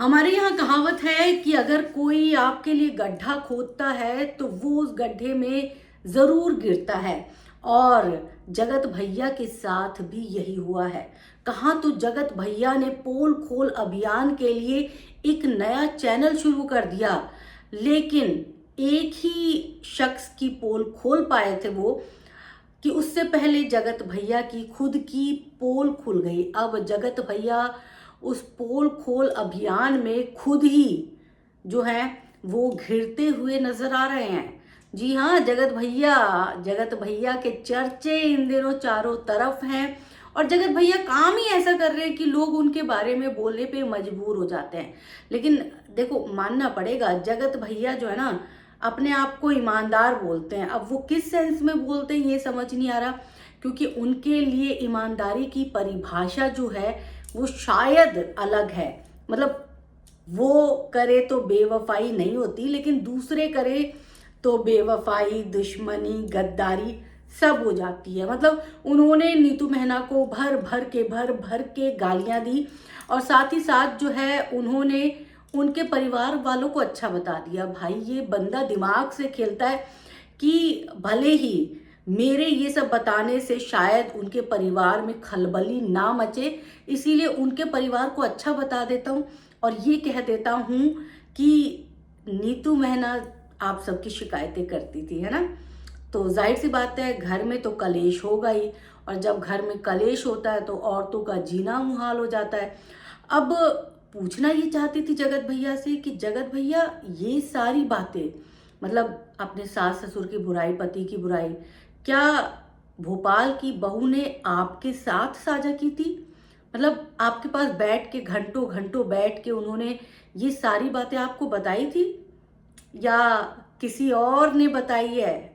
हमारे यहाँ कहावत है कि अगर कोई आपके लिए गड्ढा खोदता है तो वो उस गड्ढे में ज़रूर गिरता है। और जगत भैया के साथ भी यही हुआ है। कहाँ तो जगत भैया ने पोल खोल अभियान के लिए एक नया चैनल शुरू कर दिया, लेकिन एक ही शख्स की पोल खोल पाए थे वो, कि उससे पहले जगत भैया की खुद की पोल खुल गई। अब जगत भैया उस पोल खोल अभियान में खुद ही जो है वो घिरते हुए नजर आ रहे हैं। जी हाँ, जगत भैया के चर्चे इन दिनों चारों तरफ हैं। और जगत भैया काम ही ऐसा कर रहे हैं कि लोग उनके बारे में बोलने पे मजबूर हो जाते हैं। लेकिन देखो, मानना पड़ेगा, जगत भैया जो है ना, अपने आप को ईमानदार बोलते हैं। अब वो किस सेंस में बोलते हैं ये समझ नहीं आ रहा, क्योंकि उनके लिए ईमानदारी की परिभाषा जो है वो शायद अलग है। मतलब वो करे तो बेवफाई नहीं होती, लेकिन दूसरे करे तो बेवफाई, दुश्मनी, गद्दारी सब हो जाती है। मतलब उन्होंने नीतू मेहना को भर भर के गालियां दी, और साथ ही साथ जो है उन्होंने उनके परिवार वालों को अच्छा बता दिया। भाई, ये बंदा दिमाग से खेलता है कि भले ही मेरे ये सब बताने से शायद उनके परिवार में खलबली ना मचे, इसीलिए उनके परिवार को अच्छा बता देता हूँ और ये कह देता हूँ कि नीतू मेहना आप सबकी शिकायतें करती थी, है ना। तो जाहिर सी बात है, घर में तो कलेश होगा ही, और जब घर में कलेश होता है तो औरतों का जीना मुहाल हो जाता है। अब पूछना ये चाहती थी जगत भैया से कि जगत भैया, ये सारी बातें, मतलब अपने सास ससुर की बुराई, पति की बुराई, क्या भोपाल की बहू ने आपके साथ साझा की थी? मतलब आपके पास बैठ के घंटों घंटों बैठ के उन्होंने ये सारी बातें आपको बताई थी, या किसी और ने बताई है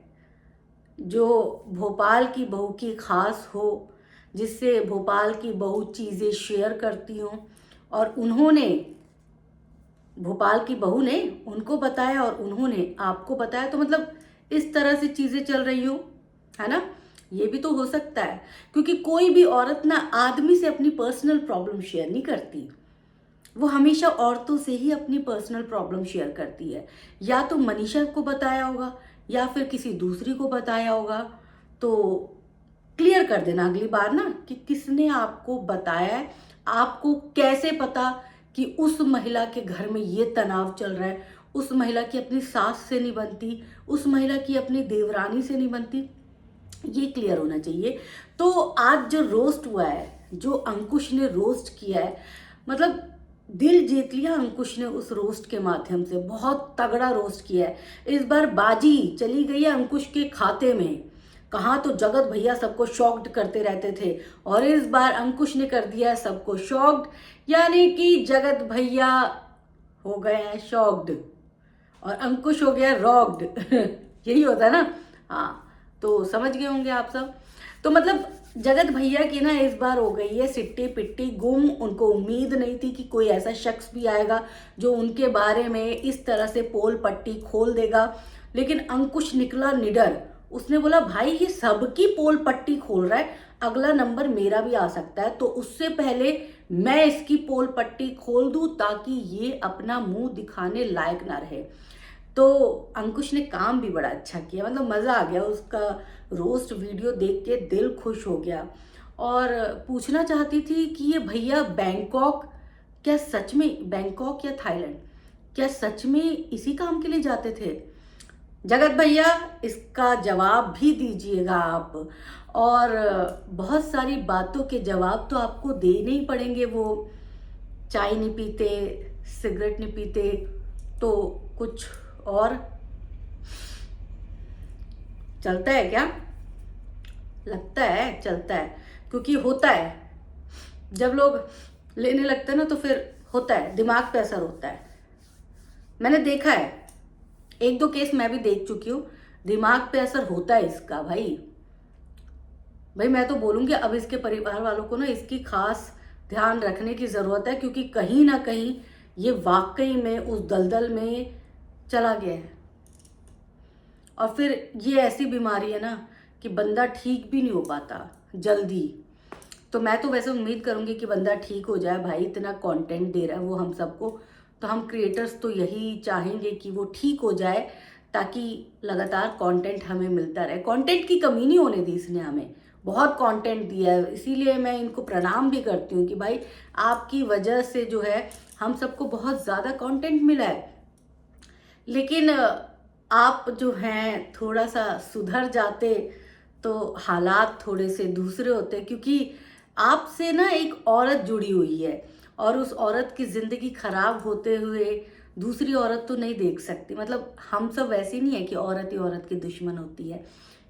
जो भोपाल की बहू की खास हो, जिससे भोपाल की बहू चीज़ें शेयर करती हों, और उन्होंने, भोपाल की बहू ने उनको बताया और उन्होंने आपको बताया? तो मतलब इस तरह से चीज़ें चल रही हो, है ना। ये भी तो हो सकता है, क्योंकि कोई भी औरत ना आदमी से अपनी पर्सनल प्रॉब्लम शेयर नहीं करती। वो हमेशा औरतों से ही अपनी पर्सनल प्रॉब्लम शेयर करती है। या तो मनीषा को बताया होगा, या फिर किसी दूसरी को बताया होगा। तो क्लियर कर देना अगली बार ना कि किसने आपको बताया है। आपको कैसे पता कि उस महिला के घर में ये तनाव चल रहा है, उस महिला की अपनी सास से नहीं बनती, उस महिला की अपनी देवरानी से नहीं बनती, ये क्लियर होना चाहिए। तो आज जो रोस्ट हुआ है, जो अंकुश ने रोस्ट किया है, मतलब दिल जीत लिया अंकुश ने उस रोस्ट के माध्यम से। बहुत तगड़ा रोस्ट किया है। इस बार बाजी चली गई है अंकुश के खाते में। कहाँ तो जगत भैया सबको शॉक्ड करते रहते थे, और इस बार अंकुश ने कर दिया है सबको शॉक्ड, यानी कि जगत भैया हो गए हैं शॉक्ड और अंकुश हो गया रॉक्ड। यही होता है ना। हाँ, तो समझ गए होंगे आप सब। तो मतलब जगत भैया की ना इस बार हो गई है सिट्टी पिट्टी गुम। उनको उम्मीद नहीं थी कि कोई ऐसा शख्स भी आएगा जो उनके बारे में इस तरह से पोल पट्टी खोल देगा, लेकिन अंकुश निकला निडर। उसने बोला, भाई ये सबकी पोल पट्टी खोल रहा है, अगला नंबर मेरा भी आ सकता है, तो उससे पहले मैं इसकी पोल पट्टी खोल दूं ताकि ये अपना मुंह दिखाने लायक ना रहे। तो अंकुश ने काम भी बड़ा अच्छा किया, मतलब मज़ा आ गया उसका रोस्ट वीडियो देख के, दिल खुश हो गया। और पूछना चाहती थी कि ये भैया बैंकॉक, क्या सच में बैंकॉक या थाईलैंड, क्या सच में इसी काम के लिए जाते थे? जगत भैया, इसका जवाब भी दीजिएगा आप। और बहुत सारी बातों के जवाब तो आपको देने ही पड़ेंगे। वो चाय नहीं पीते, सिगरेट नहीं पीते, तो कुछ और चलता है क्या? लगता है चलता है, क्योंकि होता है जब लोग लेने लगते हैं ना, तो फिर होता है, दिमाग पे असर होता है। मैंने देखा है, एक दो केस मैं भी देख चुकी हूँ, दिमाग पे असर होता है इसका। भाई भाई मैं तो बोलूँगी अब इसके परिवार वालों को ना इसकी खास ध्यान रखने की ज़रूरत है, क्योंकि कहीं ना कहीं ये वाकई में उस दलदल में चला गया है। और फिर ये ऐसी बीमारी है ना कि बंदा ठीक भी नहीं हो पाता जल्दी। तो मैं तो वैसे उम्मीद करूंगी कि बंदा ठीक हो जाए। भाई इतना कंटेंट दे रहा है वो हम सबको, तो हम क्रिएटर्स तो यही चाहेंगे कि वो ठीक हो जाए, ताकि लगातार कंटेंट हमें मिलता रहे। कंटेंट की कमी नहीं होने दी इसने हमें, बहुत कंटेंट दिया है, इसीलिए मैं इनको प्रणाम भी करती हूँ कि भाई आपकी वजह से जो है हम सबको बहुत ज़्यादा कंटेंट मिला है। लेकिन आप जो हैं थोड़ा सा सुधर जाते तो हालात थोड़े से दूसरे होते, क्योंकि आपसे ना एक औरत जुड़ी हुई है और उस औरत की ज़िंदगी खराब होते हुए दूसरी औरत तो नहीं देख सकती। मतलब हम सब वैसे नहीं है कि औरत ही औरत की दुश्मन होती है,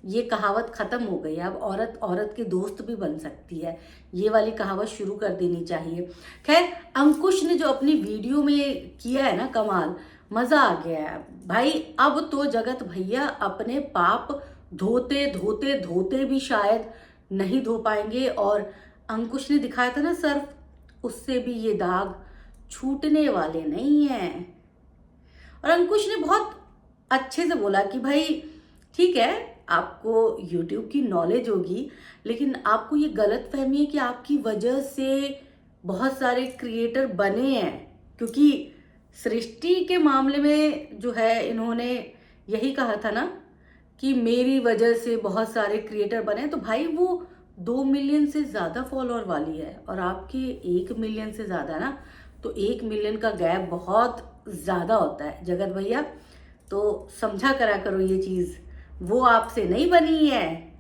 ये कहावत ख़त्म हो गई है। अब औरत औरत की दोस्त भी बन सकती है, ये वाली कहावत शुरू कर देनी चाहिए। खैर, अंकुश ने जो अपनी वीडियो में किया है ना कमाल, मज़ा आ गया है भाई। अब तो जगत भैया अपने पाप धोते धोते धोते भी शायद नहीं धो पाएंगे, और अंकुश ने दिखाया था ना सर्फ, उससे भी ये दाग छूटने वाले नहीं हैं। और अंकुश ने बहुत अच्छे से बोला कि भाई ठीक है, आपको YouTube की नॉलेज होगी, लेकिन आपको ये गलत फहमी है कि आपकी वजह से बहुत सारे क्रिएटर बने हैं। क्योंकि सृष्टि के मामले में जो है इन्होंने यही कहा था ना कि मेरी वजह से बहुत सारे क्रिएटर बने, तो भाई वो 2 मिलियन से ज़्यादा फॉलोअर वाली है और आपके 1 मिलियन से ज़्यादा ना, तो 1 मिलियन का गैप बहुत ज़्यादा होता है जगत भैया। तो समझा करा करो ये चीज़, वो आपसे नहीं बनी है,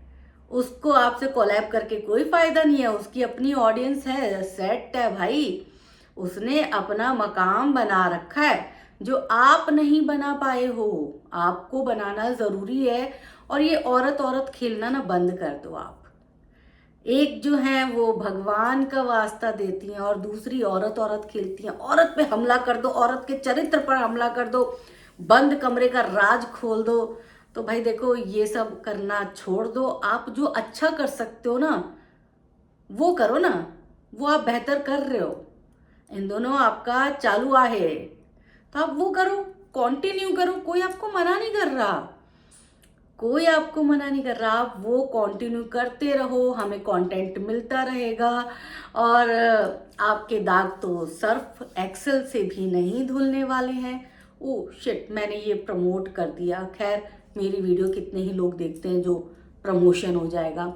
उसको आपसे कोलैब करके कोई फ़ायदा नहीं है, उसकी अपनी ऑडियंस है, सेट है भाई, उसने अपना मकाम बना रखा है जो आप नहीं बना पाए हो। आपको बनाना ज़रूरी है, और ये औरत औरत खेलना ना बंद कर दो आप। एक जो है वो भगवान का वास्ता देती हैं और दूसरी औरत औरत खेलती हैं। औरत पे हमला कर दो, औरत के चरित्र पर हमला कर दो, बंद कमरे का राज खोल दो। तो भाई देखो, ये सब करना छोड़ दो। आप जो अच्छा कर सकते हो ना वो करो ना, वो आप बेहतर कर रहे हो, इन दोनों आपका चालू है तो आप वो करो, कंटिन्यू करो, कोई आपको मना नहीं कर रहा, कोई आपको मना नहीं कर रहा। आप वो कंटिन्यू करते रहो, हमें कंटेंट मिलता रहेगा। और आपके दाग तो सर्फ एक्सेल से भी नहीं धुलने वाले हैं। ओ शिट, मैंने ये प्रमोट कर दिया। खैर, मेरी वीडियो कितने ही लोग देखते हैं जो प्रमोशन हो जाएगा।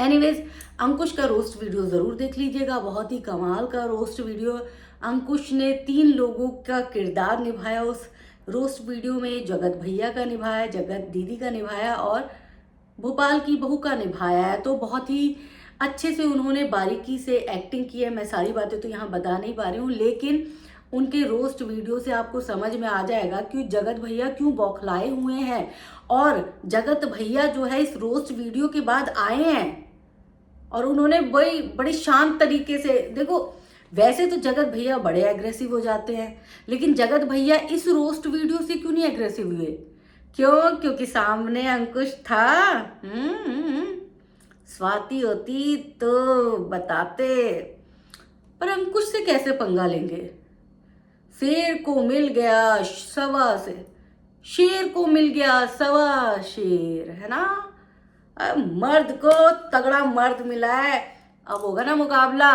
एनीवेज, अंकुश का रोस्ट वीडियो ज़रूर देख लीजिएगा, बहुत ही कमाल का रोस्ट वीडियो। अंकुश ने 3 लोगों का किरदार निभाया उस रोस्ट वीडियो में। जगत भैया का निभाया, जगत दीदी का निभाया और भोपाल की बहू का निभाया है। तो बहुत ही अच्छे से उन्होंने बारीकी से एक्टिंग की है। मैं सारी बातें तो यहाँ बता नहीं पा रही हूँ, लेकिन उनके रोस्ट वीडियो से आपको समझ में आ जाएगा कि जगत भैया क्यों बौखलाए हुए हैं। और जगत भैया जो है इस रोस्ट वीडियो के बाद आए हैं और उन्होंने बड़ी शांत तरीके से, देखो वैसे तो जगत भैया बड़े एग्रेसिव हो जाते हैं, लेकिन जगत भैया इस रोस्ट वीडियो से क्यों नहीं एग्रेसिव हुए? क्यों? क्योंकि सामने अंकुश था। स्वाति होती तो बताते, पर अंकुश से कैसे पंगा लेंगे? शेर को मिल गया सवा से, शेर को मिल गया सवा शेर, है ना? मर्द को तगड़ा मर्द मिला है, अब होगा ना मुकाबला।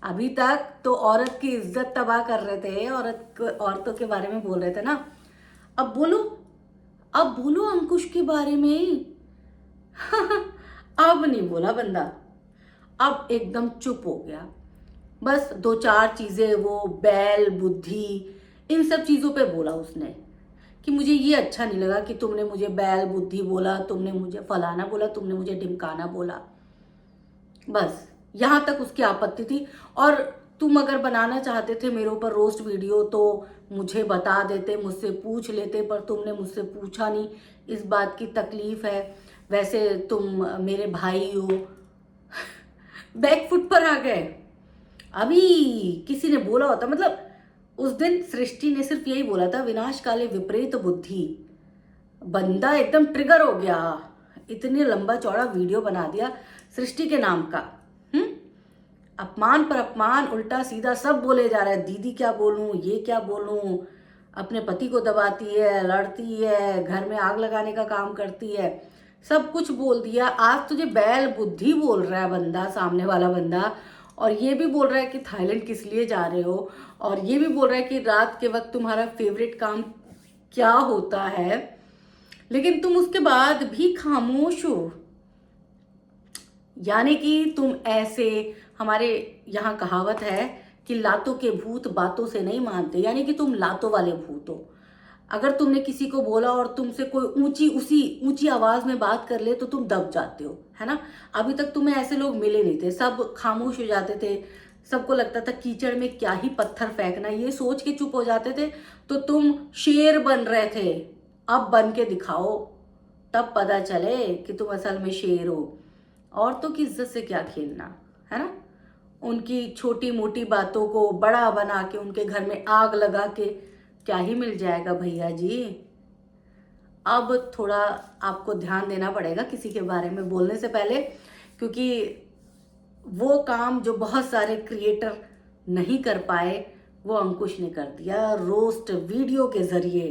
अभी तक तो औरत की इज्जत तबाह कर रहे थे, औरतों के बारे में बोल रहे थे ना, अब बोलो, अब बोलो अंकुश के बारे में। अब नहीं बोला बंदा, अब एकदम चुप हो गया। बस 2-4 चीजें, वो बैल बुद्धि, इन सब चीजों पे बोला उसने कि मुझे ये अच्छा नहीं लगा कि तुमने मुझे बैल बुद्धि बोला, तुमने मुझे फलाना बोला, तुमने मुझे ढिमकाना बोला। बस यहाँ तक उसकी आपत्ति थी। और तुम अगर बनाना चाहते थे मेरे ऊपर रोस्ट वीडियो तो मुझे बता देते, मुझसे पूछ लेते, पर तुमने मुझसे पूछा नहीं, इस बात की तकलीफ है। वैसे तुम मेरे भाई हो। बैकफुट पर आ गए। अभी किसी ने बोला होता, मतलब उस दिन सृष्टि ने सिर्फ यही बोला था, विनाश काले विपरीत बुद्धि। बंदा एकदम ट्रिगर हो गया, इतने लंबा चौड़ा वीडियो बना दिया सृष्टि के नाम का। अपमान पर अपमान, उल्टा सीधा सब बोले जा रहा है। दीदी क्या बोलूं, ये क्या बोलूं, अपने पति को दबाती है, लड़ती है, घर में आग लगाने का काम करती है। सब कुछ बोल दिया। आज तुझे बैल बुद्धि बोल रहा है बंदा, सामने वाला बंदा, और ये भी बोल रहा है कि थाईलैंड किस लिए जा रहे हो, और ये भी बोल रहा है कि रात के वक्त तुम्हारा फेवरेट काम क्या होता है, लेकिन तुम उसके बाद भी खामोश हो। यानी कि तुम ऐसे, हमारे यहाँ कहावत है कि लातों के भूत बातों से नहीं मानते, यानी कि तुम लातों वाले भूत हो। अगर तुमने किसी को बोला और तुमसे कोई ऊंची आवाज में बात कर ले तो तुम दब जाते हो, है ना। अभी तक तुम्हें ऐसे लोग मिले नहीं थे, सब खामोश हो जाते थे, सबको लगता था कीचड़ में क्या ही पत्थर फेंकना, ये सोच के चुप हो जाते थे। तो तुम शेर बन रहे थे, अब बन के दिखाओ, तब पता चले कि तुम असल में शेर हो। औरतों की इज्जत से क्या खेलना, है ना। उनकी छोटी मोटी बातों को बड़ा बना के, उनके घर में आग लगा के क्या ही मिल जाएगा भैया जी। अब थोड़ा आपको ध्यान देना पड़ेगा किसी के बारे में बोलने से पहले, क्योंकि वो काम जो बहुत सारे क्रिएटर नहीं कर पाए वो अंकुश ने कर दिया, रोस्ट वीडियो के जरिए